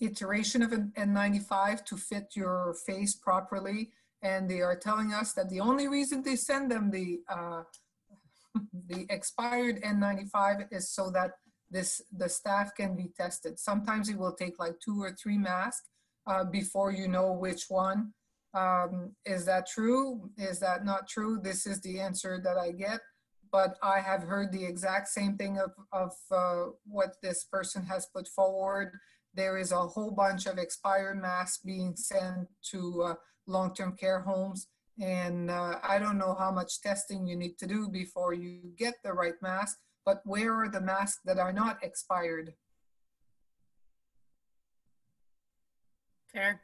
iteration of an N95 to fit your face properly, and they are telling us that the only reason they send them the expired N95 is so that the staff can be tested. Sometimes it will take like 2 or 3 masks before you know which one. Is that true? Is that not true? This is the answer that I get. But I have heard the exact same thing of what this person has put forward. There is a whole bunch of expired masks being sent to long-term care homes. And I don't know how much testing you need to do before you get the right mask, but where are the masks that are not expired? Fair.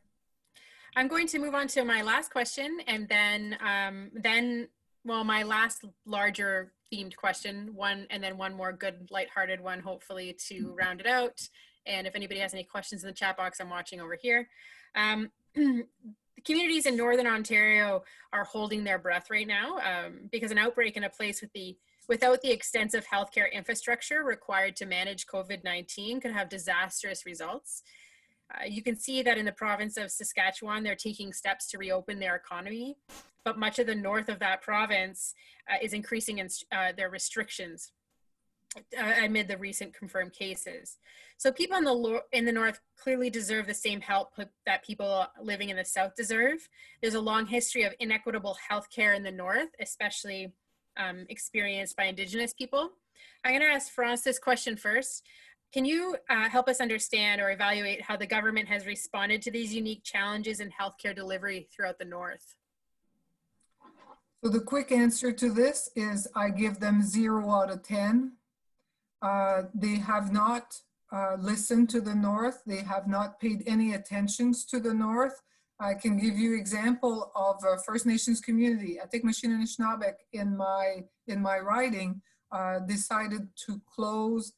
I'm going to move on to my last question, and then well, my last larger themed question, and then one more good lighthearted one, hopefully, to round it out. And if anybody has any questions in the chat box, I'm watching over here. Communities in Northern Ontario are holding their breath right now because an outbreak in a place without the extensive healthcare infrastructure required to manage COVID-19 could have disastrous results. You can see that in the province of Saskatchewan, they're taking steps to reopen their economy, but much of the north of that province is increasing their restrictions amid the recent confirmed cases. So people in the north clearly deserve the same help that people living in the south deserve. There's a long history of inequitable healthcare in the north, especially experienced by Indigenous people. I'm going to ask France this question first. Can you help us understand or evaluate how the government has responded to these unique challenges in healthcare delivery throughout the north? So the quick answer to this is I give them 0 out of 10. They have not listened to the North. They have not paid any attentions to the North. I can give you example of a First Nations community. Atikmashin and Anishinabek in my writing decided to close.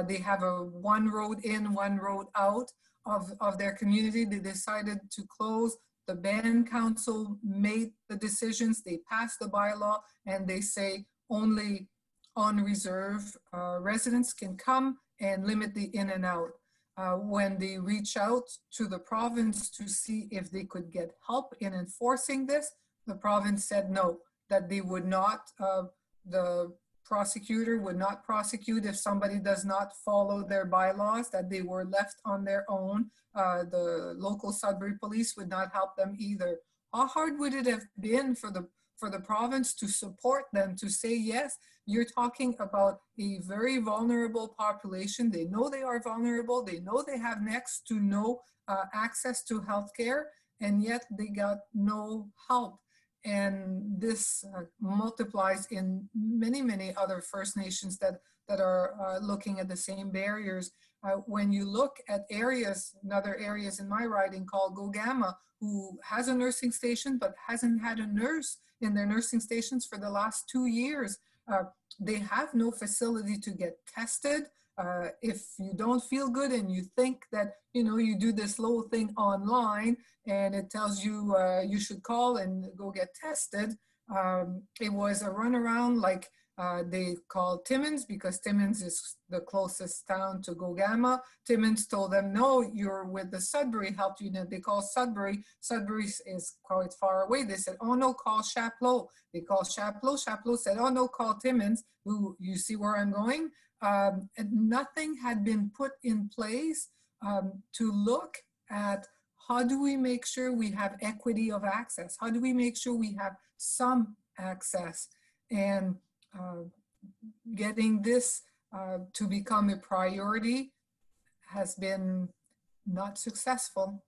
They have a 1 road in, 1 road out of their community. They decided to close. The band council made the decisions. They passed the bylaw, and they say only on reserve residents can come and limit the in and out. When they reach out to the province to see if they could get help in enforcing this, the province said no, that they would not. The prosecutor would not prosecute if somebody does not follow their bylaws, that they were left on their own. The local Sudbury police would not help them either. How hard would it have been for the province to support them, to say, yes, you're talking about a very vulnerable population. They know they are vulnerable. They know they have next to no access to healthcare, and yet they got no help. And this multiplies in many, many other First Nations that are looking at the same barriers. When you look at areas, other areas in my riding called Gogama, who has a nursing station but hasn't had a nurse in their nursing stations for the last 2 years, they have no facility to get tested. If you don't feel good and you think that, you know, you do this little thing online and it tells you you should call and go get tested, it was a runaround like they called Timmins, because Timmins is the closest town to Gogama. Timmins told them, no, you're with the Sudbury Health Unit. They call Sudbury. Sudbury is quite far away. They said, oh no, call Chapleau. They called Chapleau. Chapleau said, oh no, call Timmins. Ooh, you see where I'm going? And nothing had been put in place to look at how do we make sure we have equity of access? How do we make sure we have some access? And getting this to become a priority has been not successful.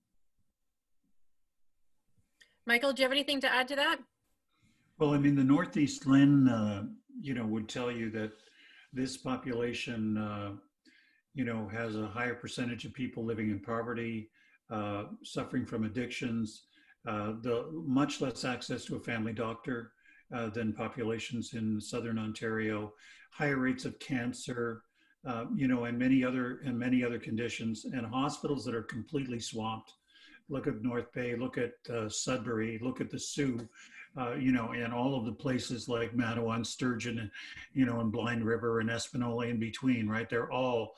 Michael, do you have anything to add to that? Well, I mean, the Northeast Lynn, you know, would tell you that this population, you know, has a higher percentage of people living in poverty, suffering from addictions, much less access to a family doctor than populations in Southern Ontario, higher rates of cancer, you know, and many other conditions, and hospitals that are completely swamped. Look at North Bay, look at Sudbury, look at the Sioux, you know, and all of the places like Mattawa, Sturgeon, and, you know, and Blind River and Espanola in between, right? They're all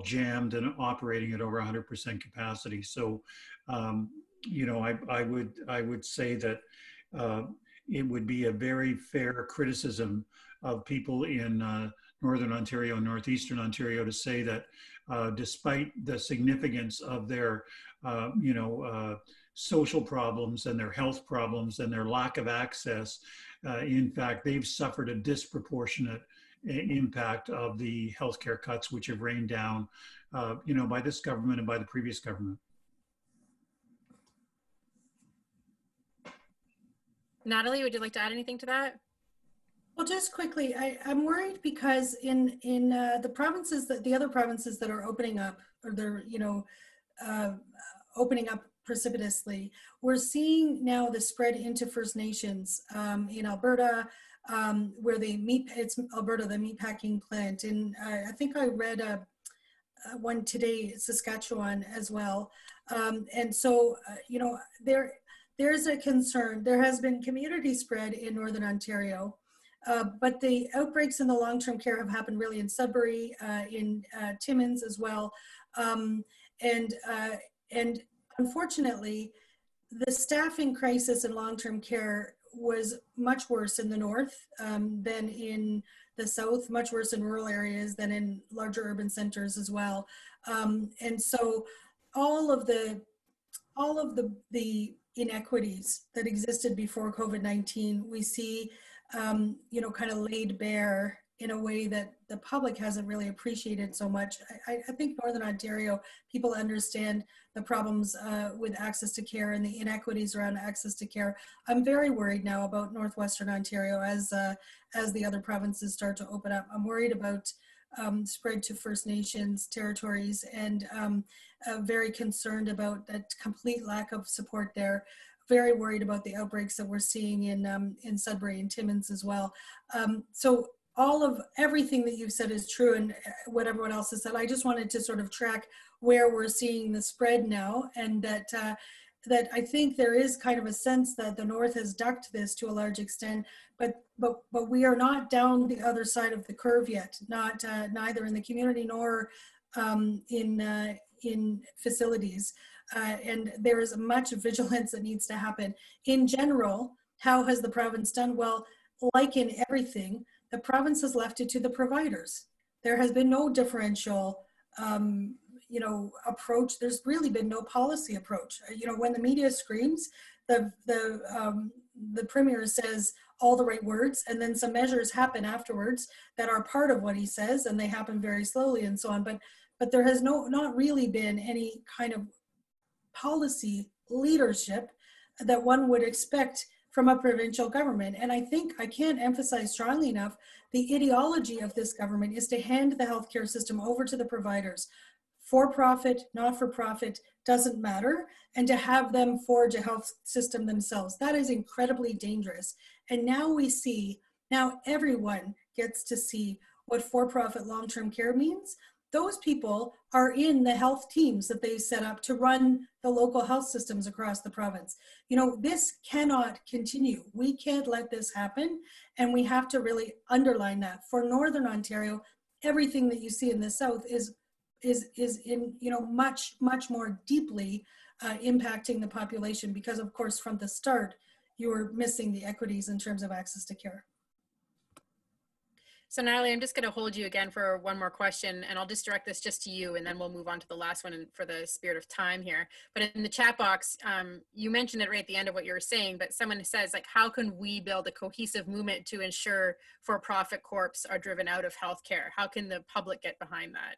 jammed and operating at over 100% capacity. So, you know, I would say that it would be a very fair criticism of people in Northern Ontario and Northeastern Ontario to say that despite the significance of their, you know, social problems and their health problems and their lack of access, in fact, they've suffered a disproportionate impact of the healthcare cuts which have rained down, you know, by this government and by the previous government. Natalie, would you like to add anything to that? Well, just quickly, I'm worried because in the provinces, the other provinces that are opening up, or they're, you know, opening up precipitously, we're seeing now the spread into First Nations in Alberta, where it's Alberta, the meatpacking plant. And I think I read one today, Saskatchewan as well. And so, you know, there's a concern. There has been community spread in Northern Ontario, but the outbreaks in the long-term care have happened really in Sudbury, in Timmins as well. And unfortunately, the staffing crisis in long-term care was much worse in the north than in the south, much worse in rural areas than in larger urban centers as well. And so all of the inequities that existed before COVID-19, we see, you know, kind of laid bare in a way that the public hasn't really appreciated so much. I think Northern Ontario, people understand the problems with access to care and the inequities around access to care. I'm very worried now about Northwestern Ontario as the other provinces start to open up. I'm worried about spread to First Nations territories, and very concerned about that complete lack of support there. Very worried about the outbreaks that we're seeing in Sudbury and Timmins as well. So everything that you've said is true, and what everyone else has said. I just wanted to sort of track where we're seeing the spread now, and that I think there is kind of a sense that the North has ducked this to a large extent, but we are not down the other side of the curve yet. Not neither in the community nor in facilities, and there is much vigilance that needs to happen. In general, how has the province done? Well, like in everything, the province has left it to the providers. There has been no differential, approach. There's really been no policy approach. When the media screams, the premier says all the right words, and then some measures happen afterwards that are part of what he says, and they happen very slowly and so on. But there has not really been any kind of policy leadership that one would expect from a provincial government. And I think I can't emphasize strongly enough, the ideology of this government is to hand the healthcare system over to the providers. For profit, not for profit, doesn't matter, and to have them forge a health system themselves. That is incredibly dangerous. And now everyone gets to see what for-profit long-term care means. Those people are in the health teams that they set up to run the local health systems across the province. This cannot continue. We can't let this happen, and we have to really underline that. For Northern Ontario, everything that you see in the South is in much more deeply impacting the population, because of course from the start you were missing the equities in terms of access to care. So Natalie, I'm just going to hold you again for one more question, and I'll just direct this just to you, and then we'll move on to the last one for the spirit of time here. But in the chat box, you mentioned it right at the end of what you were saying, but someone says, like, how can we build a cohesive movement to ensure for-profit corps are driven out of healthcare? How can the public get behind that?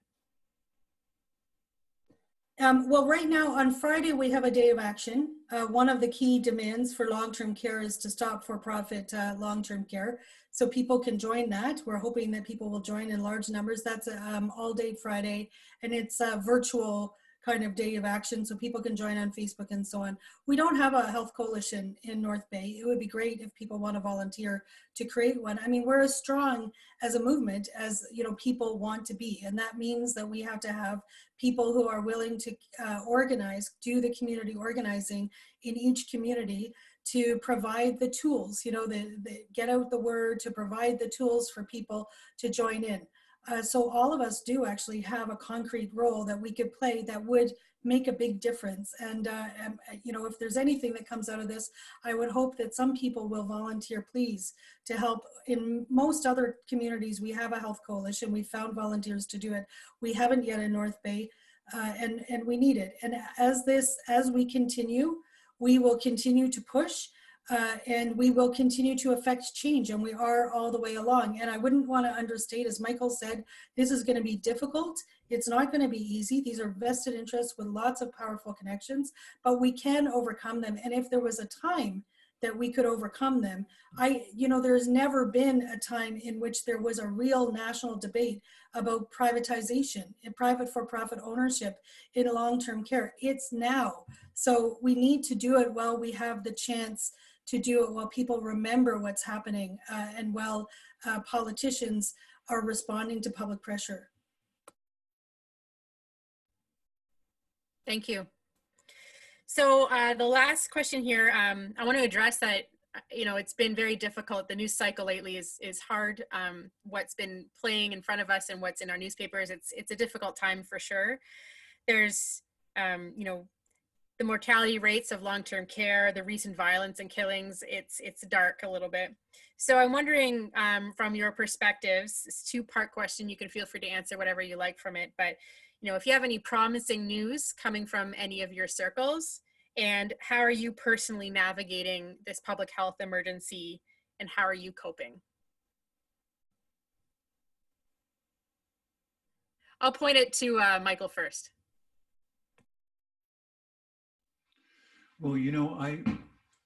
Well, right now on Friday, we have a day of action. One of the key demands for long-term care is to stop for-profit long-term care. So people can join that. We're hoping that people will join in large numbers. That's all day Friday, and it's a virtual kind of day of action, so people can join on Facebook and so on. We don't have a health coalition in North Bay. It would be great if people want to volunteer to create one. I mean, we're as strong as a movement as people want to be, and that means that we have to have people who are willing to organize, do the community organizing in each community to provide the tools, get out the word, to provide the tools for people to join in. So all of us do actually have a concrete role that we could play that would make a big difference. And if there's anything that comes out of this, I would hope that some people will volunteer, please, to help. In most other communities, we have a health coalition. We found volunteers to do it. We haven't yet in North Bay, and we need it. And as we continue, we will continue to push. And we will continue to affect change, and we are all the way along. And I wouldn't want to understate, as Michael said, this is going to be difficult. It's not going to be easy. These are vested interests with lots of powerful connections, but we can overcome them. And if there was a time that we could overcome them, there's never been a time in which there was a real national debate about privatization and private for-profit ownership in long-term care. It's now. So we need to do it while we have the chance to do it, while people remember what's happening, and while politicians are responding to public pressure. Thank you. So the last question here, I want to address that, it's been very difficult. The news cycle lately is hard. What's been playing in front of us and what's in our newspapers, it's a difficult time for sure. There's, the mortality rates of long-term care, the recent violence and killings, it's dark a little bit. So I'm wondering, from your perspectives, it's a two-part question. You can feel free to answer whatever you like from it. But, if you have any promising news coming from any of your circles, and how are you personally navigating this public health emergency, and how are you coping? I'll point it to Michael first. Well,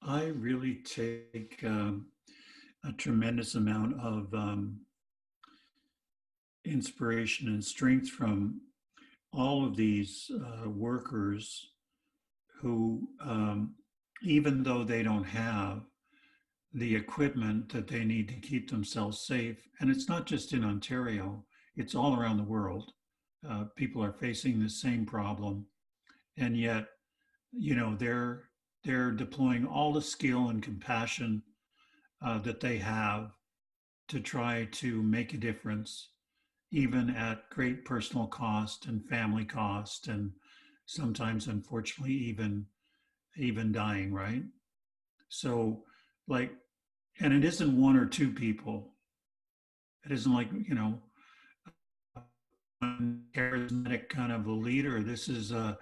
I really take a tremendous amount of inspiration and strength from all of these workers who, even though they don't have the equipment that they need to keep themselves safe, and it's not just in Ontario, it's all around the world. People are facing the same problem, and yet they're deploying all the skill and compassion that they have to try to make a difference, even at great personal cost and family cost, and sometimes, unfortunately, even dying, right? So, and it isn't one or two people. It isn't like, you know, charismatic kind of a leader. This is a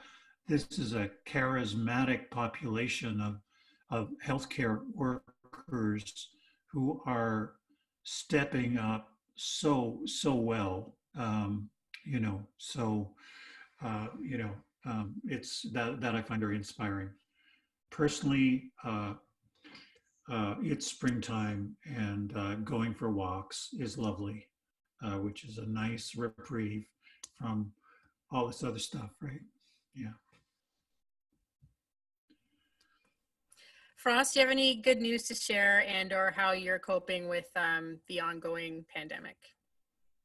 charismatic population of healthcare workers who are stepping up so well. You know, so you know, it's that I find very inspiring. Personally, it's springtime, and going for walks is lovely, which is a nice reprieve from all this other stuff, right? Yeah. Frost, do you have any good news to share and or how you're coping with the ongoing pandemic?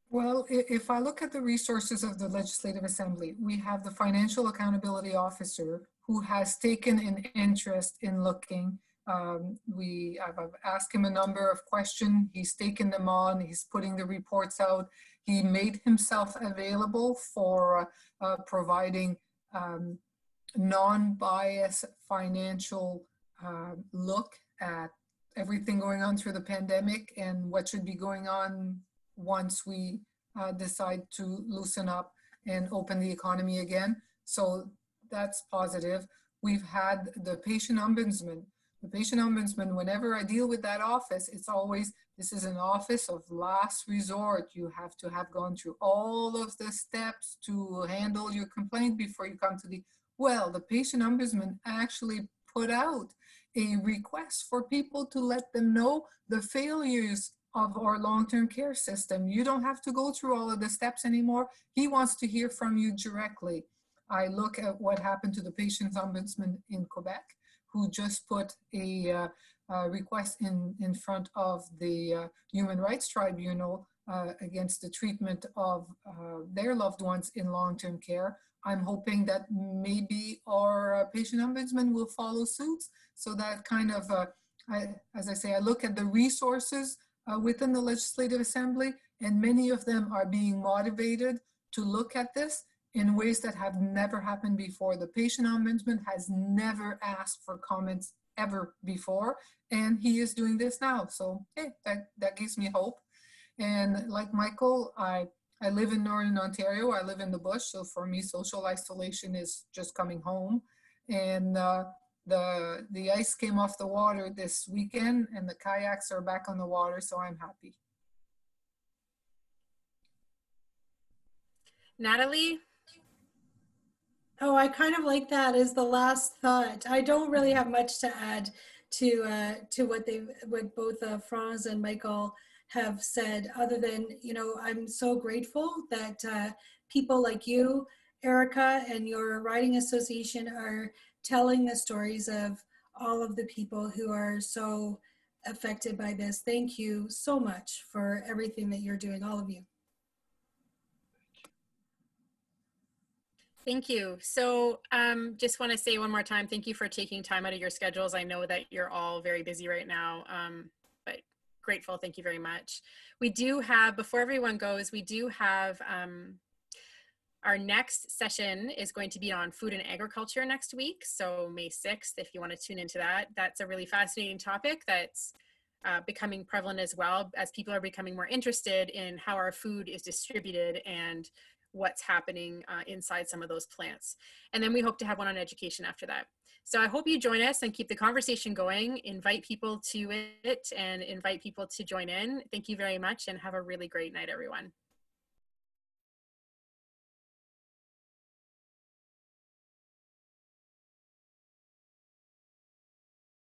Well, if I look at the resources of the Legislative Assembly, we have the Financial Accountability Officer who has taken an interest in looking. I've asked him a number of questions. He's taken them on. He's putting the reports out. He made himself available for providing non-biased financial look at everything going on through the pandemic and what should be going on once we decide to loosen up and open the economy again. So that's positive. We've had the patient ombudsman. The patient ombudsman, whenever I deal with that office, it's always, this is an office of last resort. You have to have gone through all of the steps to handle your complaint before you come to the, well, the patient ombudsman actually put out a request for people to let them know the failures of our long-term care system. You don't have to go through all of the steps anymore. He wants to hear from you directly. I look at what happened to the patient's ombudsman in Quebec, who just put a request in front of the Human Rights Tribunal against the treatment of their loved ones in long-term care. I'm hoping that maybe our patient ombudsman will follow suit. So that kind of, as I say, I look at the resources within the Legislative Assembly, and many of them are being motivated to look at this in ways that have never happened before. The patient ombudsman has never asked for comments ever before, and he is doing this now. So hey, that gives me hope. And like Michael, I live in Northern Ontario. I live in the bush, so for me, social isolation is just coming home. And the ice came off the water this weekend, and the kayaks are back on the water, so I'm happy. Natalie? Oh, I kind of like that as the last thought. I don't really have much to add to what both Franz and Michael have said, other than, you know, I'm so grateful that people like you, Erika, and your riding association are telling the stories of all of the people who are so affected by this. Thank you so much for everything that you're doing, all of you. Thank you. So just want to say one more time, thank you for taking time out of your schedules. I know that you're all very busy right now, but grateful. Thank you very much. We do have, before everyone goes, we do have our next session is going to be on food and agriculture next week. So May 6th, if you want to tune into that. That's a really fascinating topic that's becoming prevalent as well, as people are becoming more interested in how our food is distributed and what's happening inside some of those plants. And then we hope to have one on education after that. So I hope you join us and keep the conversation going, invite people to it and invite people to join in. Thank you very much and have a really great night, everyone.